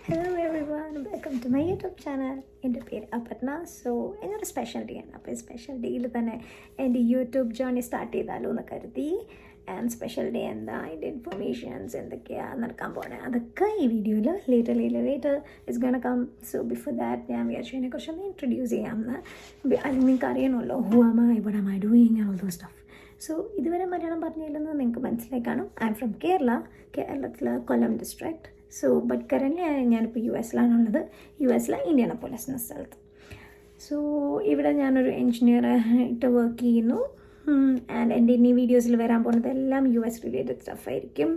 Hello everyone, welcome to my YouTube channel. എൻ്റെ പേര് Aparna. So എന്നൊരു സ്പെഷ്യൽ ഡേ ആണ്. അപ്പോൾ ഈ സ്പെഷ്യൽ ഡേയിൽ തന്നെ എൻ്റെ യൂട്യൂബ് ജേർണി സ്റ്റാർട്ട് ചെയ്താലോ എന്ന് കരുതി. ആൻഡ് സ്പെഷ്യൽ ഡേ എന്താ, അതിൻ്റെ ഇൻഫർമേഷൻസ് എന്തൊക്കെയാണ് നടക്കാൻ പോണേ, അതൊക്കെ ഈ വീഡിയോയിൽ later it's gonna come. So before that ഞാൻ വിചാരിച്ചു ഇതിനെക്കുറിച്ചൊന്ന് ഇൻട്രൊഡ്യൂസ് ചെയ്യാമെന്ന്. അല്ലെങ്കിൽ നിങ്ങൾക്ക് അറിയണമല്ലോ who am I, what am I doing and all those stuff. So ഇതുവരെ മലയാളം പറഞ്ഞില്ലെന്ന് നിങ്ങൾക്ക് മനസ്സിലായി കാണും. ഐ എം ഫ്രം കേരളത്തിൽ കൊല്ലം ഡിസ്ട്രിക്ട്. സോ ബട്ട് കറൻറ്റ്ലി ഞാനിപ്പോൾ യു എസിലാണുള്ളത്. യു എസിലെ ഇൻഡിയാനാപോളിസ് എന്ന സ്ഥലത്ത്. സോ ഇവിടെ ഞാനൊരു എൻജിനീയർ ആയിട്ട് വർക്ക് ചെയ്യുന്നു. ആൻഡ് എൻ്റെ ഇനി വീഡിയോസിൽ വരാൻ പോകുന്നതെല്ലാം യു എസ് റിലേറ്റഡ് സ്റ്റഫ് ആയിരിക്കും.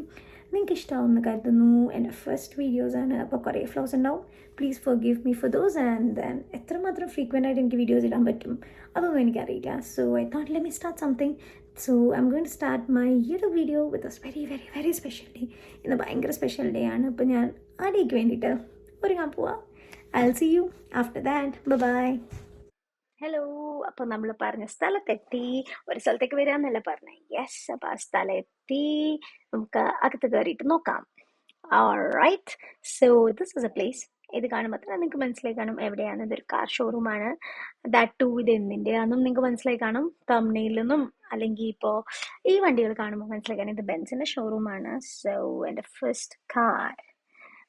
നിങ്ങൾക്ക് ഇഷ്ടമാവുമെന്ന് കരുതുന്നു. എൻ്റെ ഫസ്റ്റ് വീഡിയോസാണ്, അപ്പോൾ കുറേ ഫ്ലോസ് ഉണ്ടാവും. Please forgive me for those. And then എത്രമാത്രം ഫ്രീക്വൻ്റ് ആയിട്ട് എനിക്ക് വീഡിയോസ് ഇടാൻ പറ്റും അതൊന്നും എനിക്കറിയില്ല. So I thought let me start something. So I am going to start my YouTube video with a very very very special day. ഇന്ന് ഭയങ്കര special day ആണ്. അപ്പോൾ ഞാൻ ആ ഡേക്ക് വേണ്ടിയിട്ട് ഒരുങ്ങാൻ പോവാം. I will see you after that. Bye. Hello. അപ്പോൾ നമ്മൾ പറഞ്ഞ സ്ഥലത്തെത്തി. ഒരു സ്ഥലത്തേക്ക് വരാമെന്നല്ല പറഞ്ഞേ. യെസ്, അപ്പോൾ ആ സ്ഥലത്തെത്തി. നമുക്ക് അകത്ത് കയറിയിട്ട് നോക്കാം. Alright. So this is a place. ഇത് കാണുമ്പോൾ തന്നെ നിങ്ങൾക്ക് മനസ്സിലായി കാണും എവിടെയാണ്. ഇതൊരു കാർ ഷോറൂമാണ്. ദാറ്റ് ടു ഇത് എന്തിൻ്റെയാണെന്നും നിങ്ങൾക്ക് മനസ്സിലായി കാണും തംബ്നെയിലൊന്നും. അല്ലെങ്കിൽ ഇപ്പോൾ ഈ വണ്ടികൾ കാണുമ്പോൾ മനസ്സിലായി കാണും ഇത് ബെൻസിൻ്റെ ഷോറൂമാണ്. സോ എൻ്റെ first car,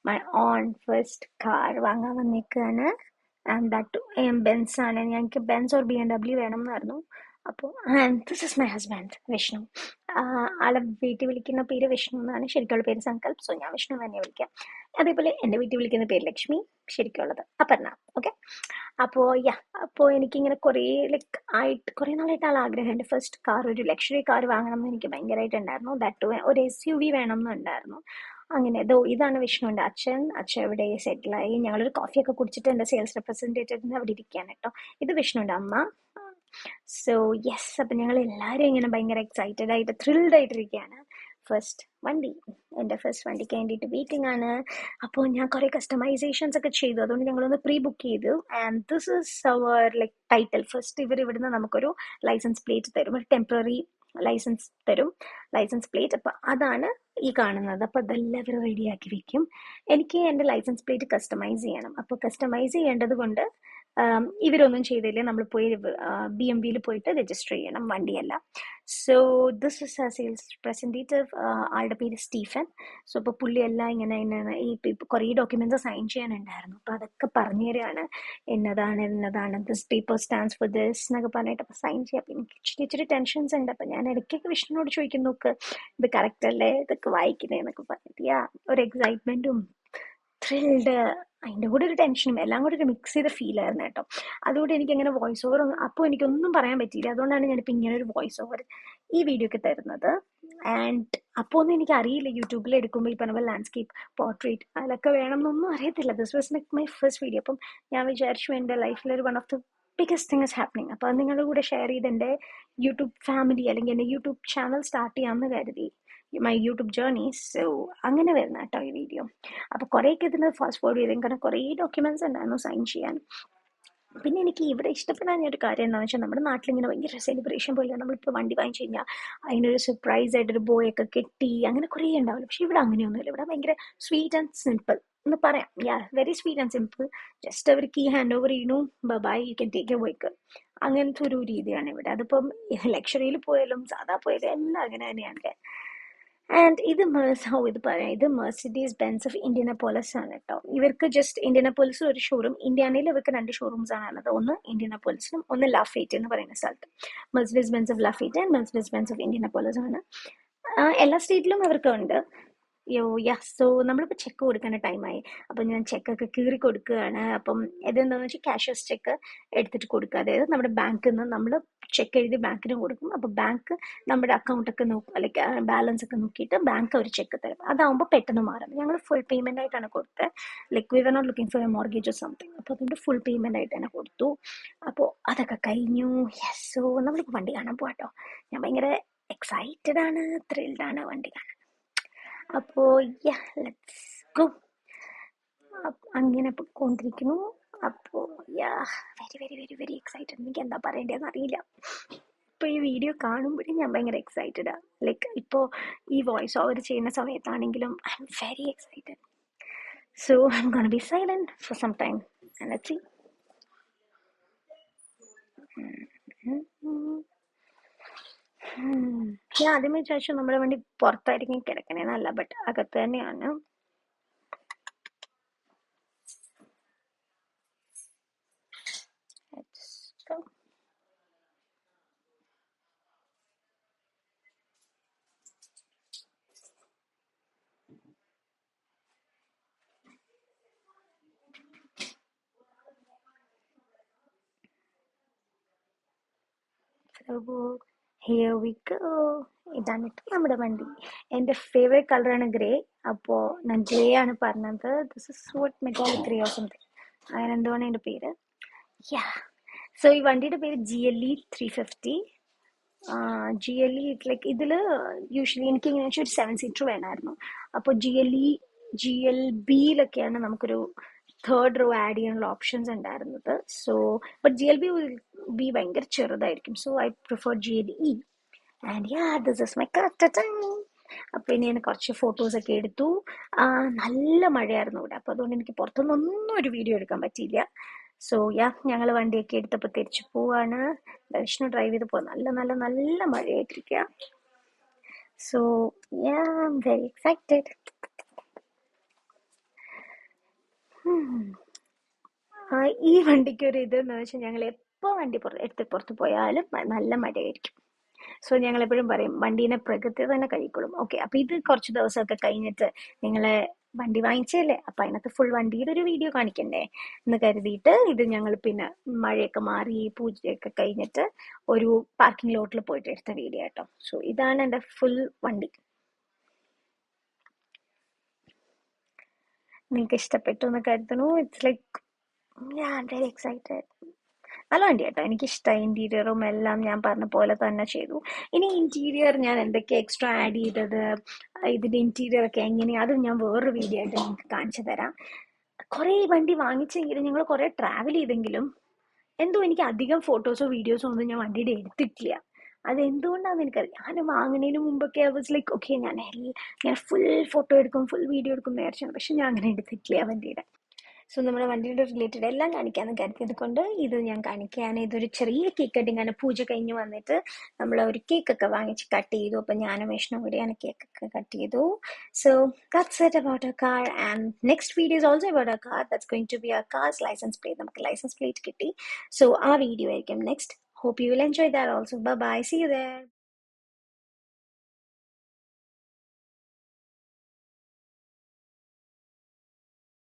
my own first car വാങ്ങാൻ വന്നേക്കാണ്. ആൻഡ് ദാറ്റ് ടു ബെൻസ് ആണ്. ഞങ്ങൾക്ക് ബെൻസ് ഓർ BMW വേണം എന്നായിരുന്നു. അപ്പോൾ this is my husband Vishnu. ആളെ വീട്ടിൽ വിളിക്കുന്ന പേര് വിഷ്ണു എന്നാണ്. ശരിക്കുള്ള പേര് സങ്കൽപ്. സോ ഞാൻ വിഷ്ണു തന്നെ വിളിക്കാം. അതേപോലെ എൻ്റെ വീട്ടിൽ വിളിക്കുന്ന പേര് ലക്ഷ്മി, ശരിക്കുള്ളത് അപർണ. ഓക്കെ. അപ്പോൾ എനിക്കിങ്ങനെ കുറേ കുറേ നാളായിട്ട് ആഗ്രഹം. എൻ്റെ ഫസ്റ്റ് കാർ ഒരു ലക്ഷറി കാർ വാങ്ങണം എന്ന് എനിക്ക് ഭയങ്കരമായിട്ടുണ്ടായിരുന്നു. ദാറ്റ് ടു ഒരു SUV വേണം എന്നുണ്ടായിരുന്നു. അങ്ങനെ ഇതാണ് വിഷ്ണുവിൻ്റെ അച്ഛൻ. അച്ഛൻ ഇവിടെ സെറ്റിലായി. ഞങ്ങളൊരു കോഫിയൊക്കെ കുടിച്ചിട്ട് എൻ്റെ സെയിൽസ് റെപ്രസെൻറ്റേറ്റീവിന് അവിടെ ഇരിക്കുകയാണ് കേട്ടോ. ഇത് വിഷ്ണുവിൻ്റെ അമ്മ. സോ യെസ്, അപ്പം ഞങ്ങൾ എല്ലാവരും ഇങ്ങനെ ഭയങ്കര എക്സൈറ്റഡ് ആയിട്ട് ത്രിൽഡ് ആയിട്ടിരിക്കുകയാണ്. ഫസ്റ്റ് വണ്ടി, എൻ്റെ ഫസ്റ്റ് വണ്ടിക്ക് വേണ്ടിയിട്ട് വെയിറ്റിംഗ് ആണ്. അപ്പോൾ ഞാൻ കുറേ കസ്റ്റമൈസേഷൻസ് ഒക്കെ ചെയ്തു. അതുകൊണ്ട് ഞങ്ങളൊന്ന് പ്രീ ബുക്ക് ചെയ്തു. And this is our title. First ഇവിടുന്ന് നമുക്കൊരു ലൈസൻസ് പ്ലേറ്റ് തരും, ഒരു ടെമ്പററി ലൈസൻസ് തരും, ലൈസൻസ് പ്ലേറ്റ്. അപ്പം അതാണ് ഈ കാണുന്നത്. അപ്പോൾ അതെല്ലാം ഇവർ റെഡിയാക്കി വെക്കും. എനിക്ക് എൻ്റെ ലൈസൻസ് പ്ലേറ്റ് കസ്റ്റമൈസ് ചെയ്യണം. അപ്പോൾ കസ്റ്റമൈസ് ചെയ്യേണ്ടത് കൊണ്ട് ഇവരൊന്നും ചെയ്തില്ലേ, നമ്മൾ പോയി BMWയിൽ പോയിട്ട് രജിസ്റ്റർ ചെയ്യണം, വണ്ടിയല്ല. So this is a sales representative. ആളുടെ പേര് സ്റ്റീഫൻ. സോ അപ്പോൾ പുള്ളിയെല്ലാം ഇങ്ങനെ ഈ കുറേ ഡോക്യുമെൻറ്റ്സ് സൈൻ ചെയ്യാനുണ്ടായിരുന്നു. അപ്പോൾ അതൊക്കെ പറഞ്ഞു തരികയാണ്. എന്നതാണ് this paper stands for this എന്നൊക്കെ പറഞ്ഞിട്ട് അപ്പോൾ സൈൻ ചെയ്യാം. അപ്പോൾ എനിക്ക് ഇച്ചിരി ടെൻഷൻസ് ഉണ്ട്. അപ്പോൾ ഞാൻ ഇടയ്ക്കൊക്കെ വിഷ്ണുനോട് ചോദിക്കും, നോക്ക് ഇത് കറക്റ്റ് അല്ലേ, ഇതൊക്കെ വായിക്കുന്നേ എന്നൊക്കെ പറഞ്ഞിട്ട് ഒരു എക്സൈറ്റ്മെൻറ്റും ത്രിൽഡ്, അതിൻ്റെ കൂടെ ഒരു ടെൻഷനും എല്ലാം കൂടെ ഒരു മിക്സ് ചെയ്ത ഫീലായിരുന്നു കേട്ടോ. അതുകൊണ്ട് എനിക്കങ്ങനെ വോയിസ് ഓവർ അപ്പോൾ എനിക്കൊന്നും പറയാൻ പറ്റിയില്ല. അതുകൊണ്ടാണ് ഞാനിപ്പോൾ ഇങ്ങനെ ഒരു വോയിസ് ഓവർ ഈ വീഡിയോക്ക് തരുന്നത്. ആൻഡ് അപ്പോൾ ഒന്നും എനിക്ക് അറിയില്ല, യൂട്യൂബിൽ എടുക്കുമ്പോൾ ഈ പറഞ്ഞ പോലെ ലാൻഡ്സ്കേപ്പ്, പോർട്രേറ്റ് അതിലൊക്കെ വേണം എന്നൊന്നും അറിയത്തില്ല. This was my first video. അപ്പം ഞാൻ വിചാരിച്ചു എൻ്റെ ലൈഫിലൊരു one of the biggest thing is happening. അപ്പോൾ അത് നിങ്ങളുടെ കൂടെ ഷെയർ ചെയ്ത് എൻ്റെ യൂട്യൂബ് ഫാമിലി അല്ലെങ്കിൽ എൻ്റെ യൂട്യൂബ് ചാനൽ സ്റ്റാർട്ട് ചെയ്യാമെന്ന് കരുതി, മൈ യൂട്യൂബ് ജേർണി. സോ അങ്ങനെ വരുന്ന കേട്ടോ ഈ വീഡിയോ. അപ്പോൾ കുറേയൊക്കെ ഇതിന് ഫാസ്റ്റ് ഫോർവേഡ് ചെയ്തേക്കും, കാരണം കുറേ ഡോക്യുമെൻറ്റ്സ് ഉണ്ടായിരുന്നു സൈൻ ചെയ്യാൻ. പിന്നെ എനിക്ക് ഇവിടെ ഇഷ്ടപ്പെടാൻ ഒരു കാര്യം എന്താണെന്ന് വെച്ചാൽ, നമ്മുടെ നാട്ടിലിങ്ങനെ ഭയങ്കര സെലിബ്രേഷൻ പോലെയാണ്. നമ്മളിപ്പോൾ വണ്ടി വാങ്ങിച്ചു കഴിഞ്ഞാൽ അതിനൊരു സർപ്രൈസ് ആയിട്ടൊരു ബോയൊക്കെ കെട്ടി അങ്ങനെ കുറേ ഉണ്ടാവില്ല. പക്ഷേ ഇവിടെ അങ്ങനെയൊന്നുമില്ല. ഇവിടെ ഭയങ്കര സ്വീറ്റ് ആൻഡ് സിമ്പിൾ എന്ന് പറയാം. Very sweet and simple. Just അവർ കീ ഹാൻഡ് ഓവർ ചെയ്യണു, bye, you can take a bike. അങ്ങനത്തെ ഒരു രീതിയാണ് ഇവിടെ. അതിപ്പം ലക്ഷറിയിൽ പോയാലും സാധാ പോയാലും എല്ലാം അങ്ങനെ തന്നെയാണ്. ആൻഡ് ഇത് പറയാം, ഇത് മെർസിഡീസ് ബെൻസ് ഓഫ് ഇൻഡിയാനാപോളിസ് ആണ് കേട്ടോ. ഇവർക്ക് ജസ്റ്റ് ഇൻഡിയാനാപോളിസിൽ ഒരു ഷോറൂം, ഇന്ത്യാനയിൽ ഇവർക്ക് 2 ഷോറൂംസ് ആണ് ഉള്ളത്. ഒന്ന് ഇൻഡിയാനാപോളിസിലും ഒന്ന് ലാഫേറ്റ് എന്ന് പറയുന്ന സ്ഥലത്ത്. Mercedes Benz of Lafayette and Mercedes Benz of Indianapolis ആണ്. എല്ലാ സ്റ്റേറ്റിലും ഇവർക്ക് ഉണ്ട്. സോ നമ്മളിപ്പോൾ ചെക്ക് കൊടുക്കേണ്ട ടൈമായി. അപ്പം ഞാൻ ചെക്കൊക്കെ കീറി കൊടുക്കുകയാണ്. അപ്പം ഇതെന്താണെന്ന് വെച്ചാൽ ക്യാഷ്യസ് ചെക്ക് എടുത്തിട്ട് കൊടുക്കുക. അതായത് നമ്മുടെ ബാങ്കിൽ നിന്ന് നമ്മൾ ചെക്ക് എഴുതി ബാങ്കിന് കൊടുക്കും. അപ്പോൾ ബാങ്ക് നമ്മുടെ അക്കൗണ്ടൊക്കെ നോക്കും, അല്ലെങ്കിൽ ബാലൻസ് ഒക്കെ നോക്കിയിട്ട് ബാങ്ക് ഒരു ചെക്ക് തരും. അതാവുമ്പോൾ പെട്ടെന്ന് മാറും. ഞങ്ങൾ ഫുൾ പേയ്മെൻ്റ് ആയിട്ടാണ് കൊടുത്തത്. We are not looking for a mortgage or something. അപ്പോൾ അതുകൊണ്ട് ഫുൾ പേയ്മെൻ്റ് ആയിട്ട് തന്നെ കൊടുത്തു. അപ്പോൾ അതൊക്കെ കഴിഞ്ഞു. സോ നമ്മളിപ്പോൾ വണ്ടി കാണാൻ പോകാട്ടോ. ഞാൻ ഭയങ്കര എക്സൈറ്റഡ് ആണ്, ത്രിൽഡ് ആണ് വണ്ടി കാണാൻ. അപ്പോൾ ലെറ്റ്സ് ഗോ. അങ്ങനെ കൊണ്ടിരിക്കുന്നു. അപ്പോൾ very very very very excited. എനിക്ക് എന്താ പറയേണ്ടതെന്ന് അറിയില്ല. ഇപ്പോൾ ഈ വീഡിയോ കാണുമ്പോഴേ ഞാൻ ഭയങ്കര എക്സൈറ്റഡാണ്. ഇപ്പോൾ ഈ വോയിസ് ഓവർ ചെയ്യുന്ന സമയത്താണെങ്കിലും I M very excited. So I'm gonna be silent for some time and let's see. ഞാൻ ആദ്യമേ ചോദിച്ചു നമ്മുടെ വണ്ടി പുറത്തായിരിക്കും കിടക്കണേന്നല്ല, ബട്ട് അകത്ത് തന്നെയാണ്. Let's go. So here we go. ഇതാണ് നമ്മുടെ വണ്ടി. എൻ്റെ ഫേവറേറ്റ് കളറാണ് ഗ്രേ. അപ്പോൾ ഞാൻ ഗ്രേ ആണ് പറഞ്ഞത്. This is what metallic grey or something, അങ്ങനെ എന്തുവാണ് എൻ്റെ പേര്. യാ, സോ ഈ വണ്ടിയുടെ പേര് GLE 350. GLE ലൈക്ക് ഇതിൽ യൂഷ്വലി എനിക്ക് ഇങ്ങനെ ഒരു 7 സീറ്റർ വേണമായിരുന്നു. അപ്പോൾ GLBയിലൊക്കെയാണ് നമുക്കൊരു തേർഡ് റോ ആഡ് ചെയ്യാനുള്ള ഓപ്ഷൻസ് ഉണ്ടായിരുന്നത്. സോ ബട്ട് GLB ഭയങ്കര ചെറുതായിരിക്കും. So I prefer GLE. And yeah, this is my car. അപ്പോൾ ഇനി ഞാൻ കുറച്ച് ഫോട്ടോസൊക്കെ എടുത്തു. നല്ല മഴയായിരുന്നു ഇവിടെ, അപ്പോൾ അതുകൊണ്ട് എനിക്ക് പുറത്തുനിന്നൊന്നും ഒരു വീഡിയോ എടുക്കാൻ പറ്റിയില്ല. സോ യാ, ഞങ്ങൾ വണ്ടിയൊക്കെ എടുത്തപ്പോൾ തിരിച്ചു പോവാണ്. വിഷ്ണു ഡ്രൈവ് ചെയ്ത് പോകാൻ നല്ല നല്ല നല്ല മഴയായിട്ടിരിക്കുക. So yeah, I'm very excited. ഈ വണ്ടിക്ക് ഒരു ഇതെന്ന് വെച്ചാൽ ഞങ്ങൾ എപ്പോൾ വണ്ടി പുറത്ത് പോയാലും നല്ല മഴയായിരിക്കും. സോ ഞങ്ങൾ എപ്പോഴും പറയും വണ്ടീനെ പ്രകൃതി തന്നെ കഴിക്കോളും. ഓക്കെ, അപ്പൊ ഇത് കുറച്ച് ദിവസമൊക്കെ കഴിഞ്ഞിട്ട് നിങ്ങളെ വണ്ടി വാങ്ങിച്ചല്ലേ, അപ്പൊ അതിനകത്ത് ഫുൾ വണ്ടിയുടെ ഒരു വീഡിയോ കാണിക്കണ്ടേ എന്ന് കരുതിയിട്ട് ഇത് ഞങ്ങൾ പിന്നെ മഴയൊക്കെ മാറി പൂജയൊക്കെ കഴിഞ്ഞിട്ട് ഒരു പാർക്കിംഗ് ലോട്ടിൽ പോയിട്ട് എടുത്ത വീഡിയോ കേട്ടോ. സോ ഇതാണ് എൻ്റെ ഫുൾ വണ്ടി. നിങ്ങൾക്ക് ഇഷ്ടപ്പെട്ടു എന്ന് കരുതുന്നു. ഇറ്റ്സ് ലൈക്ക് ഞാൻ വെരി എക്സൈറ്റഡ്. നല്ല വണ്ടി കേട്ടോ, എനിക്കിഷ്ടമായി. ഇന്റീരിയറും എല്ലാം ഞാൻ പറഞ്ഞ പോലെ തന്നെ ചെയ്തു. ഇനി ഇന്റീരിയർ ഞാൻ എന്തൊക്കെ എക്സ്ട്രാ ആഡ് ചെയ്തത്, ഇതിന്റെ ഇന്റീരിയർ ഒക്കെ എങ്ങനെയാ, അത് ഞാൻ വേറൊരു വീഡിയോ ആയിട്ട് നിങ്ങൾക്ക് കാണിച്ചു തരാം. കുറെ വണ്ടി വാങ്ങിച്ചെങ്കിലും ഞങ്ങൾ കുറെ ട്രാവൽ ചെയ്തെങ്കിലും എന്തോ എനിക്ക് അധികം ഫോട്ടോസോ വീഡിയോസോ ഒന്നും ഞാൻ വണ്ടിയുടെ എടുത്തിട്ടില്ല. അതെന്തുകൊണ്ടാണെന്ന് എനിക്കറിയാം. ഞാൻ വാങ്ങുന്നതിന് മുമ്പൊക്കെ ഐ വാസ് ലൈക്ക് ഓക്കെ ഞാൻ ഫുൾ ഫോട്ടോ എടുക്കും, ഫുൾ വീഡിയോ എടുക്കും വിചാരിച്ചാണ്. പക്ഷെ ഞാൻ അങ്ങനെ എടുത്തിട്ടില്ല വണ്ടിയുടെ. സോ നമ്മുടെ വണ്ടിയുടെ റിലേറ്റഡ് എല്ലാം കാണിക്കാമെന്ന് കരുതിയത് കൊണ്ട് ഇത് ഞാൻ കാണിക്കുകയാണ്. ഇതൊരു ചെറിയ കേക്ക് കട്ടിങ് ആണ്. പൂജ കഴിഞ്ഞ് വന്നിട്ട് നമ്മൾ ഒരു കേക്കൊക്കെ വാങ്ങിച്ച് കട്ട് ചെയ്തു. അപ്പം ഞാനും വിഷ്ണു കൂടിയാണ് കേക്കൊക്കെ കട്ട് ചെയ്തു. So that's it about our car. And next video is also about our car. That's going to be our cars license plate. നമുക്ക് ലൈസൻസ് പ്ലേറ്റ് കിട്ടി. സോ ആ വീഡിയോ ആയിരിക്കും next. Hope you will enjoy that also. Bye bye. See you there.